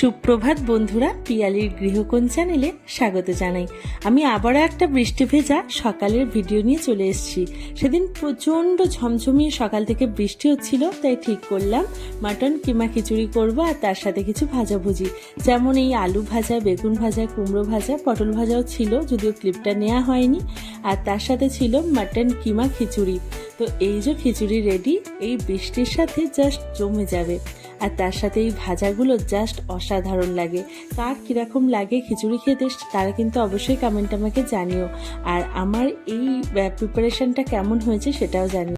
সুপ্রভাত বন্ধুরা, পিয়ালির গৃহকোণ চ্যানেলে স্বাগত জানাই। আমি আবারও একটা বৃষ্টি ভেজা সকালের ভিডিও নিয়ে চলে এসেছি। সেদিন প্রচণ্ড ঝমঝমিয়ে সকাল থেকে বৃষ্টি হচ্ছিল, তাই ঠিক করলাম মাটন কিমা খিচুড়ি করব আর তার সাথে কিছু ভাজাভুজি, যেমন এই আলু ভাজা, বেগুন ভাজা, কুমড়ো ভাজা, পটল ভাজাও ছিল, যদিও ক্লিপটা নেওয়া হয়নি। আর তার সাথে ছিল মাটন কিমা খিচুড়ি। তো এই যে খিচুড়ি রেডি, এই বৃষ্টির সাথে জাস্ট জমে যাবে। আর তার সাথে এই ভাজাগুলো জাস্ট অসাধারণ লাগে। কার কীরকম লাগে খিচুড়ি খেতে তারা কিন্তু অবশ্যই কমেন্ট আমাকে জানিও। আর আমার এই প্রিপারেশনটা কেমন হয়েছে সেটাও জানিও।